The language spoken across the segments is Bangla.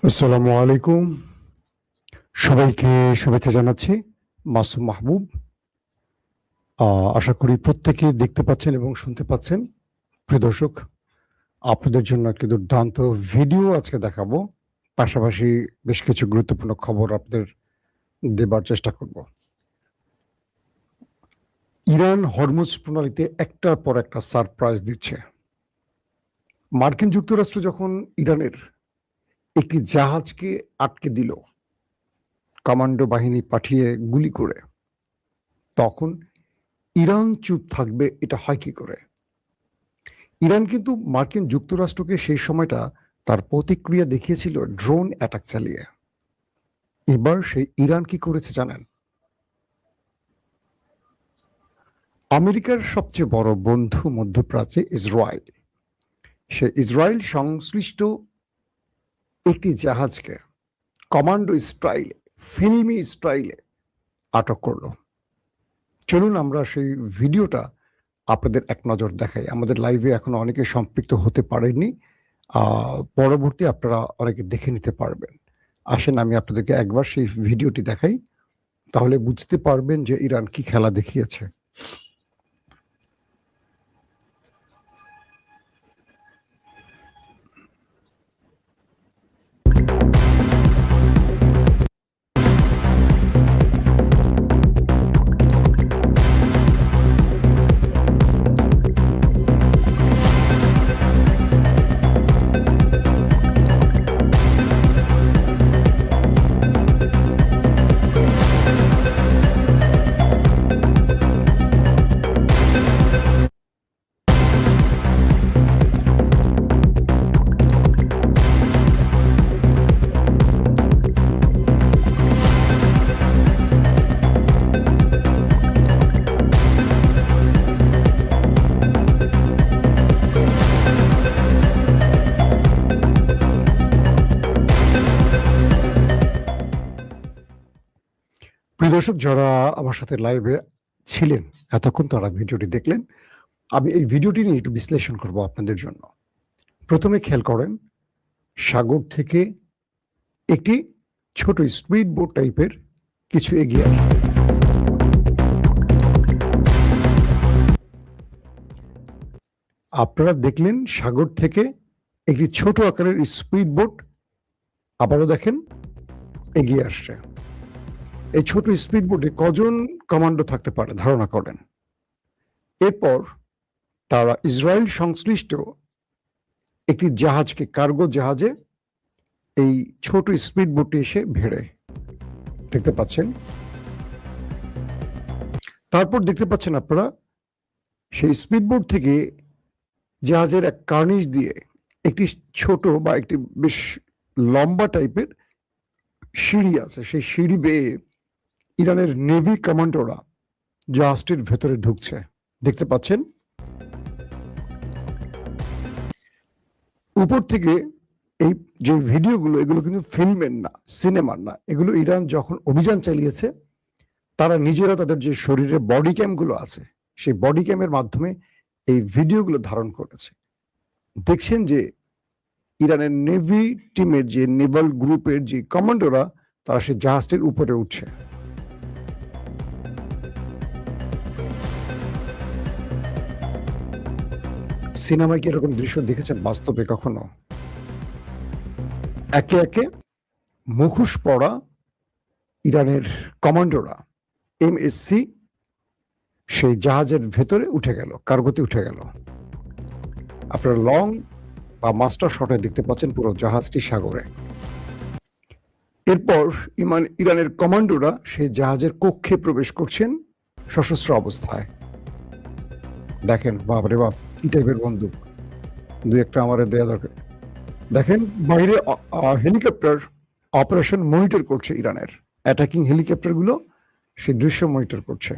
আসসালামু আলাইকুম। সবাইকে শুভেচ্ছা জানাচ্ছি। মাসুম মাহবুব। আশা করি প্রত্যেকে দেখতে পাচ্ছেন এবং শুনতে পাচ্ছেন। প্রিয় দর্শক, আপনাদের জন্য একটি দুর্দান্ত ভিডিও আজকে দেখাবো। পাশাপাশি বেশ কিছু গুরুত্বপূর্ণ খবর আপনাদের দেবার চেষ্টা করব। ইরান হরমুজ প্রণালীতে একটার পর একটা সারপ্রাইজ দিচ্ছে। মার্কিন যুক্তরাষ্ট্র যখন ইরানের একটি জাহাজকে আটকে দিল কমান্ডো বাহিনী পাঠিয়ে গুলি করে, তখন ইরান চুপ থাকবে এটা হয় কি করে? ইরান কিন্তু মার্কিন যুক্তরাষ্ট্রকে সেই সময়টা তার প্রতিক্রিয়া দেখিয়েছিল ড্রোন অ্যাটাক চালিয়ে। এবার সেই ইরান কি করেছে জানেন? আমেরিকার সবচেয়ে বড় বন্ধু মধ্যপ্রাচ্যে ইসরায়েল, সে ইসরায়েল সংশ্লিষ্ট একটি জাহাজকে কমান্ডো স্টাইলে, ফিল্মি স্টাইলে আটক করলো। চলুন আমরা সেই ভিডিওটা আপনাদের এক নজর দেখাই। আমাদের লাইভে এখনো অনেকে সম্পৃক্ত হতে পারেননি, পরবর্তী আপনারা অনেকে দেখে নিতে পারবেন। আসেন আমি আপনাদেরকে একবার সেই ভিডিওটি দেখাই, তাহলে বুঝতে পারবেন যে ইরান কি খেলা দেখিয়েছে। প্রিয় দর্শক, যারা আমার সাথে লাইভে ছিলেন এতক্ষণ, তারা ভিডিওটি দেখলেন। আমি এই ভিডিওটি নিয়ে একটু বিশ্লেষণ করব আপনাদের জন্য। প্রথমে খেয়াল করেন, সাগর থেকে একটি ছোট স্পিড বোট টাইপের কিছু এগিয়ে আসে। আপনারা দেখলেন সাগর থেকে একটি ছোট আকারের স্পিড বোট আবারও দেখেন এগিয়ে আসছে। এই ছোট স্পিড বোটে কজন কমান্ডো থাকতে পারে ধারণা করেন? এরপর তারা ইসরায়েল সংশ্লিষ্ট একটি জাহাজকে, কার্গো জাহাজে, এই ছোট স্পিড বোটে এসে ভিড়ে, দেখতে পাচ্ছেন। তারপর দেখতে পাচ্ছেন আপনারা সেই স্পিড বোট থেকে জাহাজের এক কার্নিশ দিয়ে একটি ছোট বা একটি বেশ লম্বা টাইপের সিঁড়ি আছে, সেই সিঁড়ি বেয়ে ইরানের নেভি কমান্ডোরা জাহাজটির ভেতরে ঢুকছে, দেখতে পাচ্ছেন। উপর থেকে এই যে ভিডিওগুলো, এগুলো কিন্তু ফিল্মের না, সিনেমার না, এগুলো ইরান যখন অভিযান চালিয়েছে তারা নিজেরা তাদের যে শরীরে বডি ক্যামগুলো আছে সেই বডি ক্যামের মাধ্যমে এই ভিডিওগুলো ধারণ করেছে। দেখছেন যে ইরানের নেভি টিমের যে নেভাল গ্রুপের যে কমান্ডোরা, তারা সেই জাহাজটির উপরে উঠছে। সিনেমায় কি এরকম দৃশ্য দেখেছেন বাস্তবে কখনো? একে একে মুখোশ পরা ইরানের কমান্ডোরা এমএসসি সেই জাহাজের ভেতরে উঠে গেল, কার্গোতে উঠে গেল। আপনারা লং বা মাস্টার শটে দেখতে পাচ্ছেন পুরো জাহাজটি সাগরে। এরপর ইরানের কমান্ডোরা সেই জাহাজের কক্ষে প্রবেশ করছেন সশস্ত্র অবস্থায়। দেখেন, বাপরে বাপ, কি টাইপের বন্দুক! দুই একটা আমার দেয়া দরকার। দেখেন বাইরে হেলিকপ্টার অপারেশন মনিটর করছে, ইরানের অ্যাটাকিং হেলিকপ্টারগুলো সেই দৃশ্য মনিটর করছে।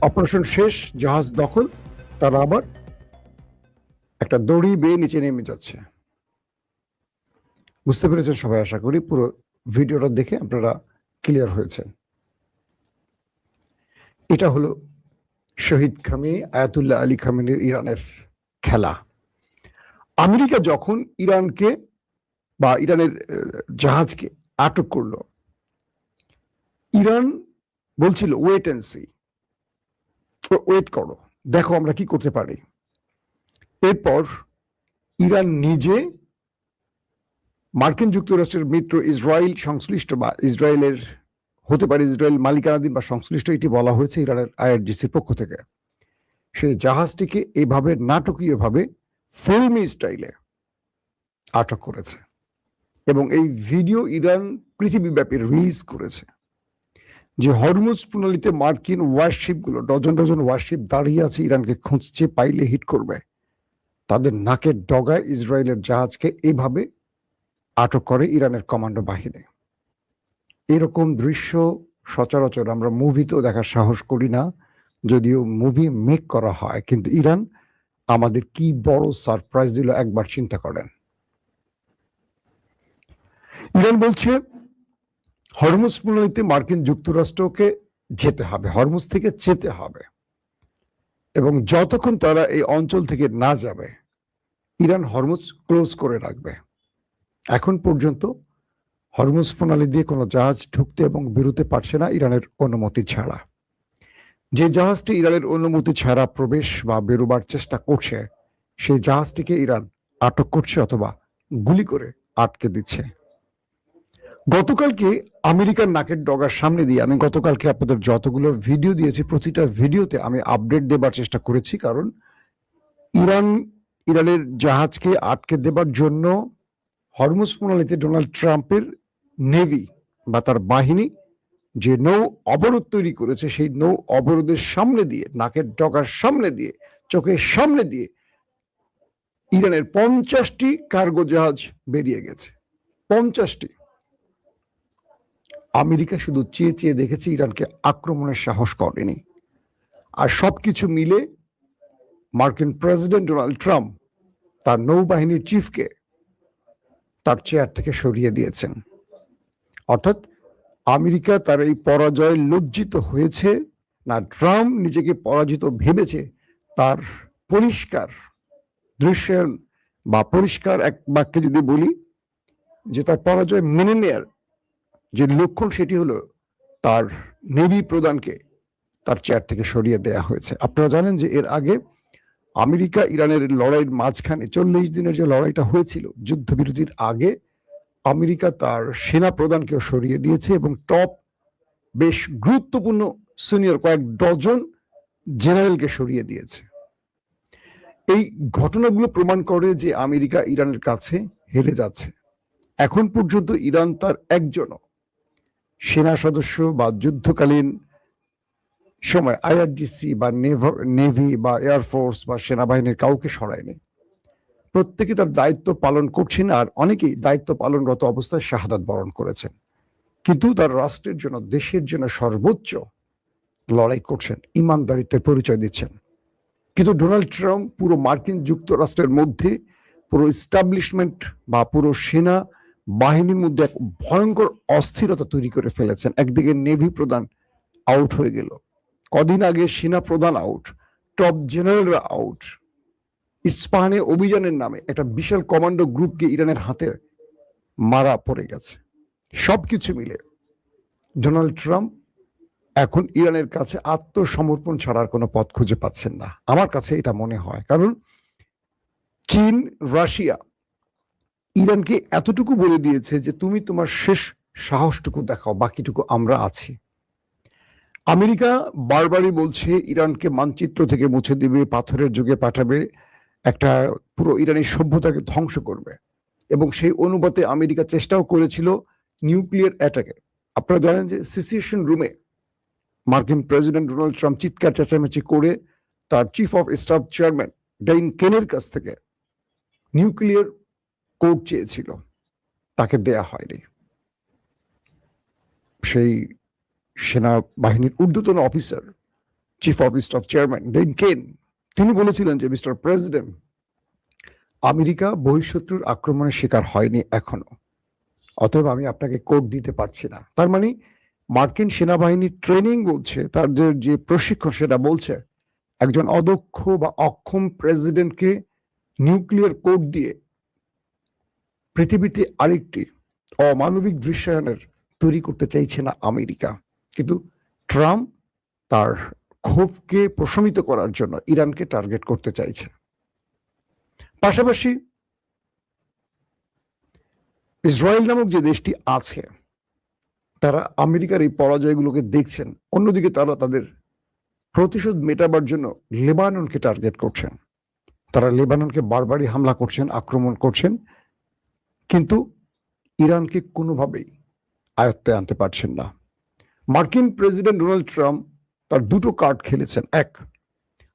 অপারেশন শেষ, জাহাজ দখল, তারা আবার একটা দড়ি বেয়ে নিচে নেমে যাচ্ছে। বুঝতে পেরেছেন সবাই? আশা করি পুরো ভিডিওটা দেখে আপনারা ক্লিয়ার হয়েছেন। এটা হলো শহীদ খামেনি, আয়াতুল্লাহ আলী খামেনির ইরানের খেলা। আমেরিকা যখন ইরানকে বা ইরানের জাহাজকে আটক করলো, ইরান বলছিল ওয়েট অ্যান্ড সি, ওয়েট করো, দেখো আমরা কি করতে পারি। এরপর ইরান নিজে মার্কিন যুক্তরাষ্ট্রের মিত্র ইসরায়েল সংশ্লিষ্ট বা ইসরায়েলের হতে পারে, ইসরায়েল মালিকানাধীন বা সংশ্লিষ্ট, এটি বলা হয়েছে ইরানের আইআরজিসির পক্ষ থেকে, সেই জাহাজটিকে এইভাবে নাটকীয়ভাবে ফিল্মি স্টাইলে আটক করেছে এবং এই ভিডিও ইরান পৃথিবীব্যাপী রিলিজ করেছে। যে হরমুজ প্রণালীতে মার্কিন ওয়ারশিপগুলো, ডজন ডজন ওয়ারশিপ দাঁড়িয়ে আছে, ইরানকে খুঁজছে, পাইলে হিট করবে, তাদের নাকের ডগায় ইসরায়েলের জাহাজকে এভাবে আটক করে ইরানের কমান্ডো বাহিনী। এরকম দৃশ্য সচরাচর আমরা মুভিতেও দেখার সাহস করি না, যদিও মুভি মেক করা হয়, কিন্তু ইরান আমাদের কি বড় সারপ্রাইজ দিল একবার চিন্তা করেন। ইরান বলছে হরমুজ প্রণালীতে মার্কিন যুক্তরাষ্ট্রকে যেতে হবে, হরমুজ থেকে যেতে হবে, এবং যতক্ষণ তারা এই অঞ্চল থেকে না যাবে ইরান হরমুজ ক্লোজ করে রাখবে। এখন পর্যন্ত হরমুজ প্রণালী দিয়ে কোনো জাহাজ ঢুকতে এবং বেরোতে পারছে না ইরানের অনুমতি ছাড়া। যে জাহাজটি ইরানের অনুমতি ছাড়া প্রবেশ বা বেরোবার চেষ্টা করছে, সেই জাহাজটিকে ইরান আটক করছে অথবা গুলি করে আটকে দিচ্ছে। গতকালকে আমেরিকার নাকের ডগার সামনে দিয়ে আমি গতকালকে আপনাদের যতগুলো ভিডিও দিয়েছি, প্রতিটা ভিডিওতে আমি আপডেট দেবার চেষ্টা করেছি, কারণ ইরানের জাহাজকে আটকে দেবার জন্য হরমুজ প্রণালীতে ডোনাল্ড ট্রাম্পের নেভি বা তার বাহিনী যে নৌ অবরোধ তৈরি করেছে, সেই নৌ অবরোধের সামনে দিয়ে, নাকের ডগার সামনে দিয়ে, চোখের সামনে দিয়ে ইরানের 50টি কার্গো জাহাজ বেরিয়ে গেছে। 50টি। আমেরিকা শুধু চেয়ে চেয়ে দেখেছে, ইরানকে আক্রমণের সাহস করেনি। আর সবকিছু মিলে মার্কিন প্রেসিডেন্ট ডোনাল্ড ট্রাম্প তার নৌবাহিনীর চিফকে তার চেয়ার থেকে সরিয়ে দিয়েছেন। অর্থাৎ আমেরিকা তার এই পরাজয় লজ্জিত হয়েছে না, ট্রাম্প নিজেকে পরাজিত ভেবেছে, তার পরিষ্কার দৃশ্যায়ন বা পরিষ্কার এক বাক্যে যদি বলি যে তার পরাজয় মেনে নেয়ার যে লক্ষণ, সেটি হলো তার নেভি প্রধানকে তার চেয়ার থেকে সরিয়ে দেয়া হয়েছে। আপনারা জানেন যে এর আগে আমেরিকা ইরানের লড়াইয়ের মাঝখানে 40 দিনের যে লড়াইটা হয়েছিল যুদ্ধবিরতির আগে, আমেরিকা তার সেনা প্রধানকেও সরিয়ে দিয়েছে এবং টপ বেশ গুরুত্বপূর্ণ সিনিয়র কয়েক ডজন জেনারেলকে সরিয়ে দিয়েছে। এই ঘটনাগুলো প্রমাণ করে যে আমেরিকা ইরানের কাছে হেরে যাচ্ছে। এখন পর্যন্ত ইরান তার একজনও সেনা সদস্য বা যুদ্ধকালীন সময় আইআরজিসি বা নেভি বা এয়ারফোর্স বা সেনাবাহিনীর কাউকে সরায়নি। প্রত্যেকে তার দায়িত্ব পালন করছেন, আর অনেকেই দায়িত্ব পালনরত অবস্থায় শাহাদাত বরণ করেছেন, কিন্তু তার রাষ্ট্রের জন্য, দেশের জন্য সর্বোচ্চ লড়াই করছেন, ইমানদারিত্বের পরিচয় দিচ্ছেন। কিন্তু ডোনাল্ড ট্রাম্প পুরো মার্কিন যুক্তরাষ্ট্রের মধ্যে পুরো এস্টাবলিশমেন্ট বা পুরো সেনা বাহিনীর মধ্যে এক ভয়ঙ্কর অস্থিরতা তৈরি করে ফেলেছেন। একদিকে নেভি প্রধান আউট হয়ে গেল, কদিন আগে সেনা প্রধান আউট, টপ জেনারেলরা আউট, ইস্পাহানে অভিযানের নামে একটা বিশাল কমান্ডো গ্রুপকে ইরানের হাতে মারা পড়ে গেছে। সবকিছু মিলে ডোনাল্ড ট্রাম্প এখন ইরানের কাছে আত্মসমর্পণ ছাড়ার কোনো পথ খুঁজে পাচ্ছেন না, আমার কাছে এটা মনে হয়। কারণ চীন, রাশিয়া ইরানকে এতটুকু বলে দিয়েছে যে তুমি তোমার শেষ সাহসটুকু দেখাও, বাকিটুকু আমরা আছি। আমেরিকা বারবারই বলছে ইরানকে মানচিত্র থেকে মুছে দিবে, পাথরের যুগে পাঠাবে, একটা পুরো ইরানি সভ্যতাকে ধ্বংস করবে, এবং সেই অনুপাতে আমেরিকা চেষ্টাও করেছিল নিউক্লিয়ার অ্যাটাকে। আপনারা জানেন যে সিচুয়েশন রুমে মার্কিন প্রেসিডেন্ট ডোনাল্ড ট্রাম্প চিৎকার চেঁচামেচি করে তার চিফ অফ স্টাফ চেয়ারম্যান ডেইন কেনের কাছ থেকে নিউক্লিয়ার কোড চেয়েছিল, তাকে দেয়া হয়নি। সেই সেনাবাহিনীর ঊর্ধ্বতন officer, chief of staff chairman Dan Caine, তিনি বলেছিলেন যে মিস্টার প্রেসিডেন্ট, আমেরিকা বহিঃশত্রুর আক্রমণের শিকার হয়নি এখনো, অতএব আমি আপনাকে কোড দিতে পারছি না। তার মানে মার্কিন সেনাবাহিনীর ট্রেনিং বলছে, তাদের যে প্রশিক্ষণ সেটা বলছে একজন অদক্ষ বা অক্ষম প্রেসিডেন্টকে নিউক্লিয়ার কোড দিয়ে পৃথিবীতে আরেকটি অমানবিক দৃশ্যায়নের তৈরি করতে চাইছে না আমেরিকা, কিন্তু ট্রাম্প তার ক্ষোভকে প্রশমিত করার জন্য ইরানকে টার্গেট করতে চাইছে। পাশাপাশি ইসরায়েল নামক যে দেশটি আছে তারা আমেরিকার এই পরাজয়গুলোকে দেখছেন, অন্যদিকে তারা তাদের প্রতিশোধ মেটাবার জন্য লেবাননকে টার্গেট করছেন। তারা লেবাননকে বারবারই হামলা করছেন, আক্রমণ করছেন, কিন্তু ইরানকে কোনোভাবেই আয়ত্তে আনতে পারছেন না। মার্কিন প্রেসিডেন্ট ডোনাল্ড ট্রাম্প তার দুটো কার্ড খেলেছেন। এক,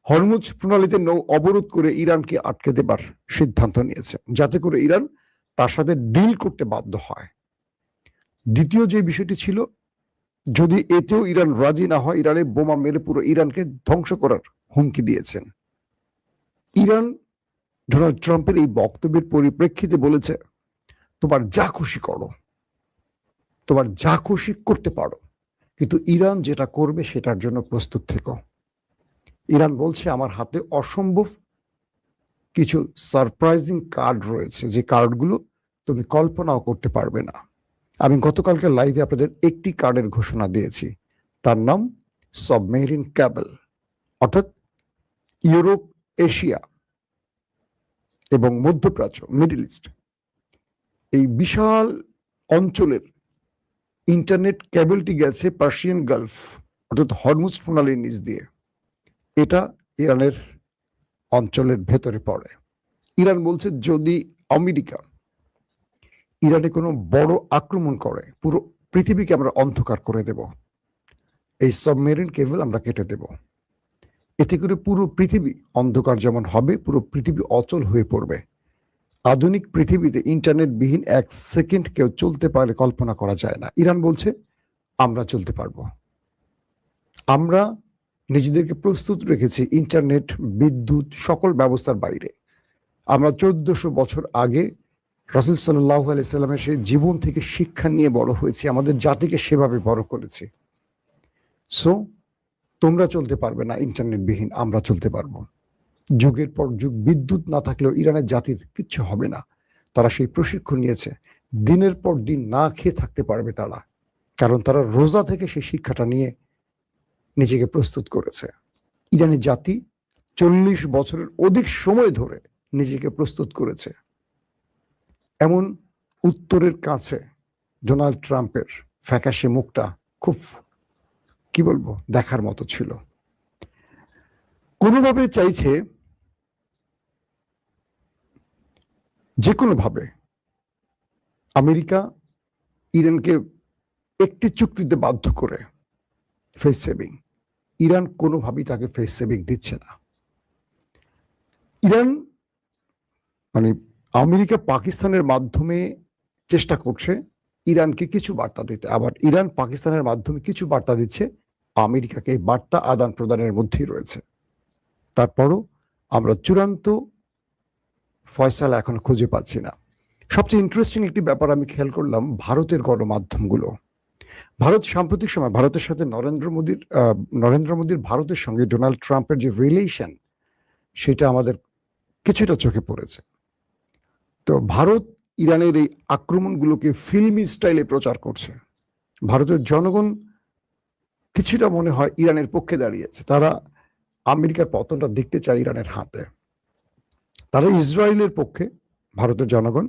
হরমুজ প্রণালীতে নৌ অবরোধ করে ইরানকে আটকে দেবার সিদ্ধান্ত নিয়েছেন, যাতে করে ইরান তার সাথে ডিল করতে বাধ্য হয়। দ্বিতীয় যে বিষয়টি ছিল, যদি এতেও ইরান রাজি না হয়, ইরানে বোমা মেরে পুরো ইরানকে ধ্বংস করার হুমকি দিয়েছেন। ইরান ডোনাল্ড ট্রাম্পের এই বক্তব্যের পরিপ্রেক্ষিতে বলেছে, তোমার যা খুশি করো, তোমার যা খুশি করতে পারো, কিন্তু ইরান যেটা করবে সেটার জন্য প্রস্তুত থেকো। ইরান বলছে, আমার হাতে অসম্ভব কিছু সারপ্রাইজিং কার্ড রয়েছে, যে কার্ডগুলো তুমি কল্পনাও করতে পারবে না। আমি গতকালকে লাইভে আপনাদের একটি কার্ডের ঘোষণা দিয়েছি, তার নাম সাবমেরিন ক্যাবল, অর্থাৎ ইউরোপ, এশিয়া এবং মধ্যপ্রাচ্য, মিডল ইস্ট, এই বিশাল অঞ্চলের ইন্টারনেট কেবলটি গেছে পার্সিয়ান গালফ অর্থাৎ হরমুজ প্রণালীর নিচ দিয়ে। এটা ইরানের অঞ্চলের ভেতরে পড়ে। ইরান বলছে, যদি আমেরিকা ইরানে কোনো বড় আক্রমণ করে, পুরো পৃথিবীকে আমরা অন্ধকার করে দেব। এই সাবমেরিন কেবল আমরা কেটে দেব। এতে করে পুরো পৃথিবী অন্ধকার যেমন হবে, পুরো পৃথিবী অচল হয়ে পড়বে। আধুনিক পৃথিবীতে ইন্টারনেটবিহীন 1 সেকেন্ড কেউ চলতে পারে কল্পনা করা যায় না। ইরান বলছে, আমরা চলতে পারবো। আমরা নিজেদেরকে প্রস্তুত রেখেছি ইন্টারনেট, বিদ্যুৎ, সকল ব্যবস্থার বাইরে। আমরা 1400 বছর আগে রাসূল সাল্লাল্লাহু আলাইহি সাল্লামের সেই জীবন থেকে শিক্ষা নিয়ে বড় হয়েছি, আমাদের জাতিকে সেভাবে বড় করেছি। সো তোমরা চলতে পারবে না ইন্টারনেটবিহীন, আমরা চলতে পারবো। যুগের পর যুগ বিদ্যুৎ না থাকলেও ইরানের জাতির কিচ্ছু হবে না। তারা সেই প্রশিক্ষণ নিয়েছে, দিনের পর দিন না খেয়ে থাকতে পারবে তারা, কারণ তারা রোজা থেকে সেই শিক্ষাটা নিয়ে নিজেকে প্রস্তুত করেছে। ইরানি জাতি 40 বছরের অধিক সময় ধরে নিজেকে প্রস্তুত করেছে। এমন উত্তরের কাছে ডোনাল্ড ট্রাম্পের ফ্যাকাশে মুখটা খুব, কি বলবো, দেখার মতো ছিল। কোনোভাবে চাইছে যে কোনোভাবে আমেরিকা ইরানকে একটি চুক্তিতে বাধ্য করে ফেস সেভিং। ইরান কোনোভাবেই তাকে ফেস সেভিং দিচ্ছে না। ইরান মানে আমেরিকা পাকিস্তানের মাধ্যমে চেষ্টা করছে ইরানকে কিছু বার্তা দিতে, আবার ইরান পাকিস্তানের মাধ্যমে কিছু বার্তা দিচ্ছে আমেরিকাকে। এই বার্তা আদান প্রদানের মধ্যেই রয়েছে। তারপরও আমরা চূড়ান্ত ফয়সালা এখন খুঁজে পাচ্ছি না। সবচেয়ে ইন্টারেস্টিং একটি ব্যাপার আমি খেয়াল করলাম, ভারতের গণমাধ্যমগুলো। ভারত সাম্প্রতিক সময়, ভারতের সাথে নরেন্দ্র মোদীর ভারতের সঙ্গে ডোনাল্ড ট্রাম্পের যে রিলেশন, সেটা আমাদের কিছুটা চোখে পড়েছে। তো ভারত ইরানের এই আক্রমণগুলোকে ফিল্মি স্টাইলে প্রচার করছে। ভারতের জনগণ কিছুটা মনে হয় ইরানের পক্ষে দাঁড়িয়েছে। তারা আমেরিকার পতনটা দেখতে চায় ইরানের হাতে। তারা ইসরায়েলের পক্ষে, ভারতের জনগণ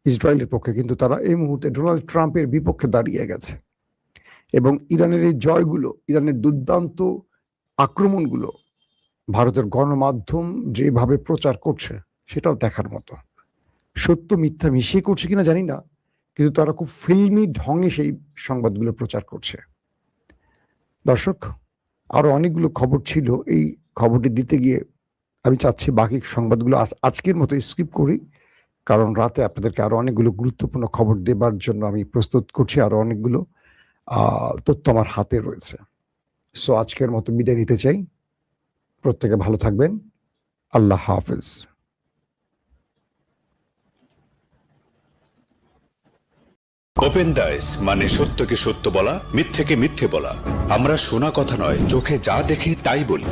ইসরায়েলের পক্ষে, কিন্তু তারা এই মুহূর্তে ডোনাল্ড ট্রাম্পের বিপক্ষে দাঁড়িয়ে গেছে। এবং ইরানের এই জয়গুলো, ইরানের দুর্দান্ত আক্রমণগুলো ভারতের গণমাধ্যম যেভাবে প্রচার করছে সেটাও দেখার মতো। সত্য মিথ্যা মিশিয়ে করছে কিনা জানি না, কিন্তু তারা খুব ফিল্মি ঢঙে সেই সংবাদগুলো প্রচার করছে। দর্শক, আরো অনেকগুলো খবর ছিল, এই খবরটি দিতে গিয়ে আমি চাচ্ছি বাকি সংবাদগুলো আজকের মতো স্কিপ করি, কারণ রাতে আপনাদেরকে আরো অনেকগুলো গুরুত্বপূর্ণ খবর দেবার জন্য আমি প্রস্তুত করছি। আরো অনেকগুলো তথ্য আমার হাতে রয়েছে। সো আজকের মতো বিদায় নিতে চাই। প্রত্যেকে ভালো থাকবেন। আল্লাহ হাফেজ। ওপেন দাইস মানে সত্যকে সত্য বলা, মিথ্যেকে মিথ্যে বলা। আমরা শোনা কথা নয়, চোখে যা দেখি তাই বলি।